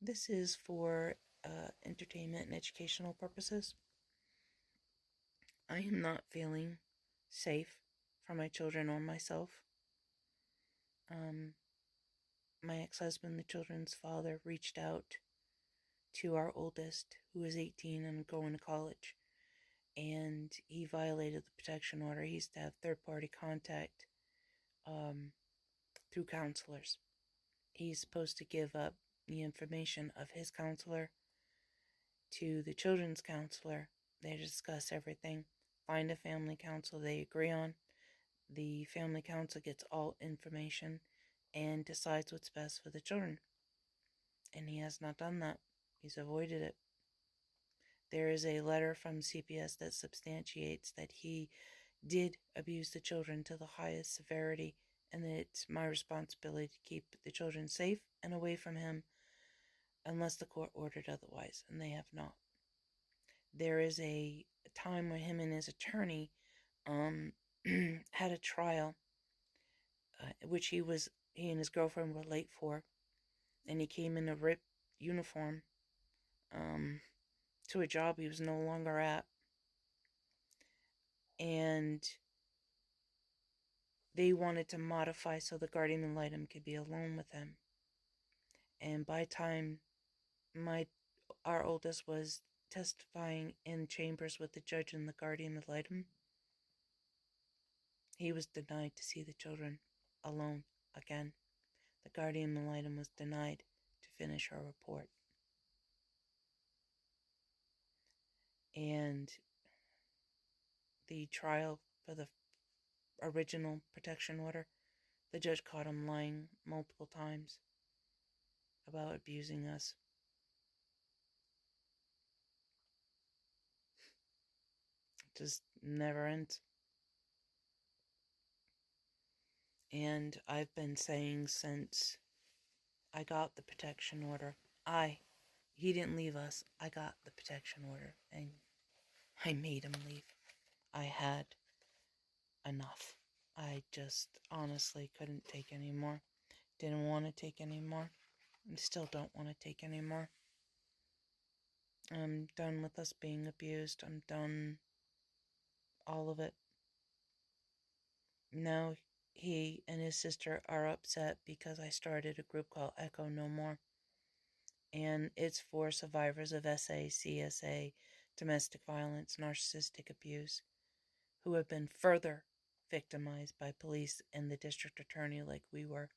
This is for entertainment and educational purposes. I am not feeling safe for my children or myself. My ex-husband, the children's father, reached out to our oldest, who is 18 and going to college, and he violated the protection order. He used to have third-party contact through counselors. He's supposed to give up the information of his counselor to the children's counselor. They discuss everything, find a family council they agree on. The family council gets all information and decides what's best for the children. And he has not done that. He's avoided it. There is a letter from CPS that substantiates that he did abuse the children to the highest severity, and that it's my responsibility to keep the children safe and away from him unless the court ordered otherwise, and they have not. There is a time when him and his attorney had a trial, which he and his girlfriend were late for, and he came in a ripped uniform to a job he was no longer at, and they wanted to modify so the guardian ad litem could be alone with him. And by the time our oldest was testifying in chambers with the judge and the guardian ad litem, he was denied to see the children alone again. The guardian ad litem was denied to finish her report. And the trial for the original protection order, the judge caught him lying multiple times about abusing us. It just never ends. And I've been saying since I got the protection order, he didn't leave us, I got the protection order, and I made him leave. I had enough. I just honestly couldn't take any more. Didn't want to take any more. And still don't want to take any more. I'm done with us being abused. I'm done all of it. Now he and his sister are upset because I started a group called Echo No More. And it's for survivors of SA, CSA, domestic violence, narcissistic abuse, who have been further victimized by police and the district attorney like we were.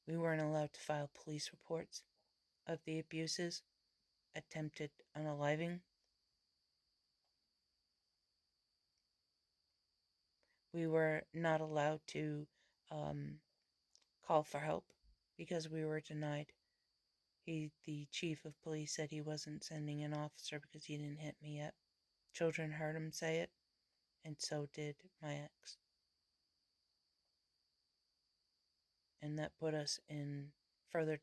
We weren't allowed to file police reports of the abuses, attempted unaliving. We were not allowed to call for help because we were denied. The chief of police said he wasn't sending an officer because he didn't hit me yet. Children heard him say it, and so did my ex. And that put us in further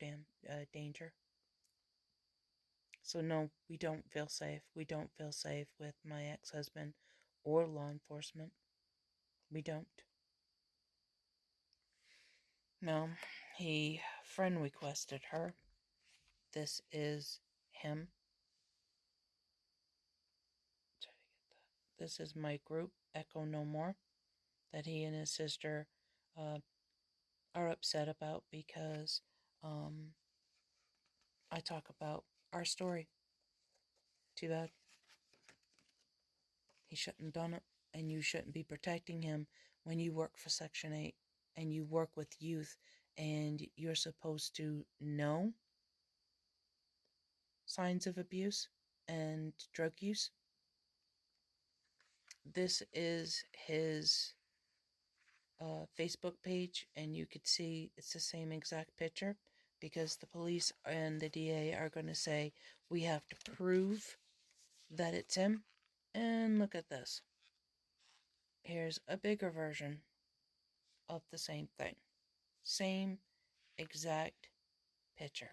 danger. So no, we don't feel safe. We don't feel safe with my ex-husband or law enforcement. We don't. No, friend requested her. This is him. This is my group, Echo No More, that he and his sister are upset about because I talk about our story. Too bad. He shouldn't have done it, and you shouldn't be protecting him when you work for Section 8 and you work with youth and you're supposed to know signs of abuse and drug use. This is his Facebook page, and you could see it's the same exact picture because the police and the DA are going to say we have to prove that it's him. And look at this. Here's a bigger version of the same thing. Same exact picture.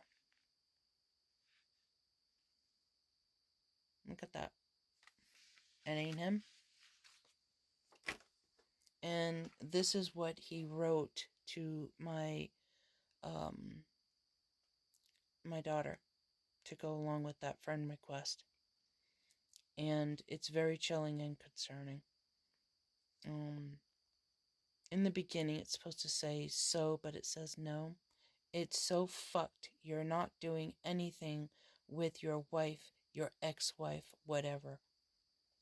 Look at that. It ain't him. And this is what he wrote to my my daughter to go along with that friend request. And it's very chilling and concerning. In the beginning, it's supposed to say so, but it says no. It's so fucked. You're not doing anything with your wife, your ex-wife, whatever.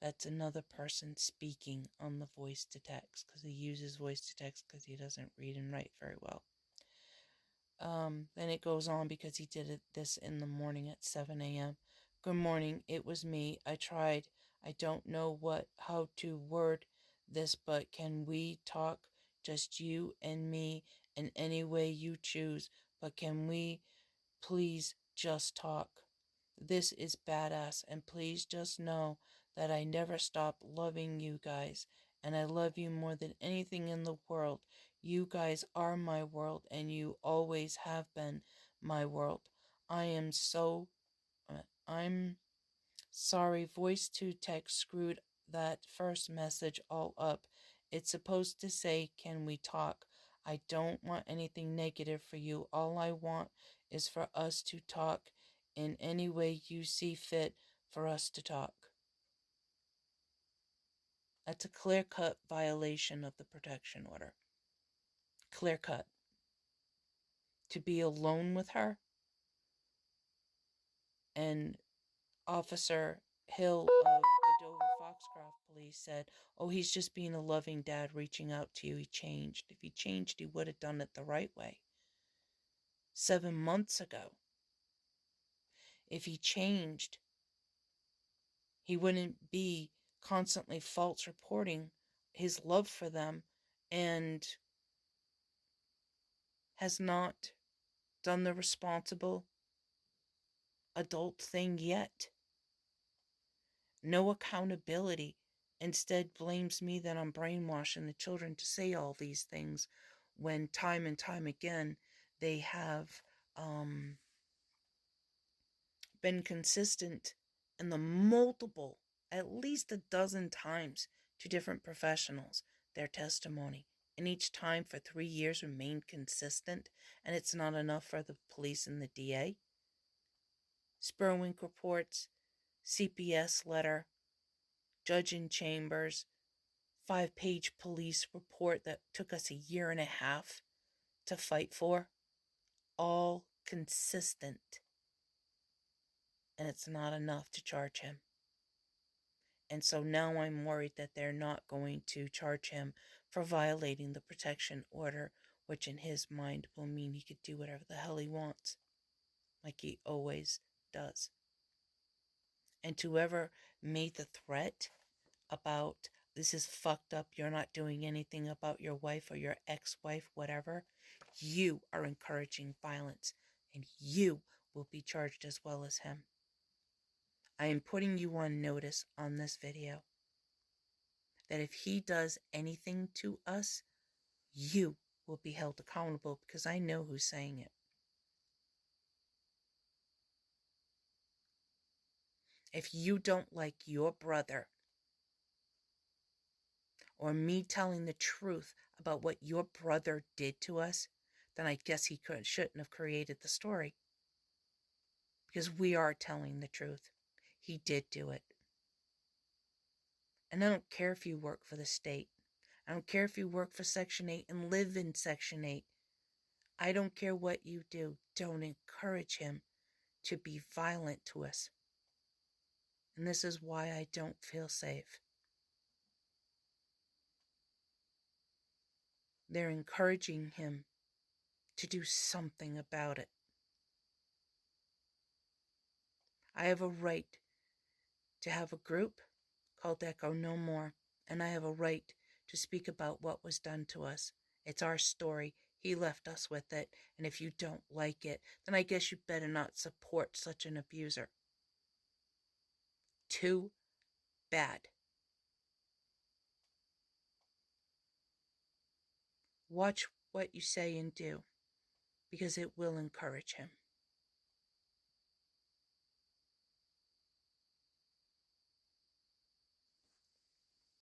That's another person speaking on the voice to text, because he uses voice to text because he doesn't read and write very well. Then it goes on because he did this in the morning at 7 a.m. Good morning, it was me. I tried. I don't know how to word this, but can we talk? Just you and me in any way you choose. But can we please just talk? This is badass, and please just know that I never stop loving you guys, and I love you more than anything in the world. You guys are my world, and you always have been my world. I'm sorry, voice to text screwed that first message all up. It's supposed to say, can we talk? I don't want anything negative for you. All I want is for us to talk in any way you see fit for us to talk. That's a clear-cut violation of the protection order. Clear-cut. To be alone with her, and Officer Hill of the Dover Foxcroft Police said, oh, he's just being a loving dad reaching out to you. He changed. If he changed, he would have done it the right way 7 months ago. If he changed, he wouldn't be constantly false reporting his love for them and has not done the responsible adult thing yet. No accountability. Instead blames me that I'm brainwashing the children to say all these things when time and time again they have been consistent in the multiple, at least a dozen times to different professionals, their testimony. And each time for 3 years remained consistent, and it's not enough for the police and the DA. Sperwink reports, CPS letter, judge in chambers, 5-page police report that took us 1.5 years to fight for, all consistent. And it's not enough to charge him. And so now I'm worried that they're not going to charge him for violating the protection order, which in his mind will mean he could do whatever the hell he wants, like he always does. And to whoever made the threat about this is fucked up, you're not doing anything about your wife or your ex-wife, whatever, you are encouraging violence, and you will be charged as well as him. I am putting you on notice on this video that if he does anything to us, you will be held accountable, because I know who's saying it. If you don't like your brother or me telling the truth about what your brother did to us, then I guess he shouldn't have created the story. Because we are telling the truth. He did do it. And I don't care if you work for the state. I don't care if you work for Section 8 and live in Section 8. I don't care what you do. Don't encourage him to be violent to us. And this is why I don't feel safe. They're encouraging him to do something about it. I have a right to have a group called Echo No More, and I have a right to speak about what was done to us. It's our story. He left us with it, and if you don't like it, then I guess you better not support such an abuser. Too bad. Watch what you say and do, because it will encourage him.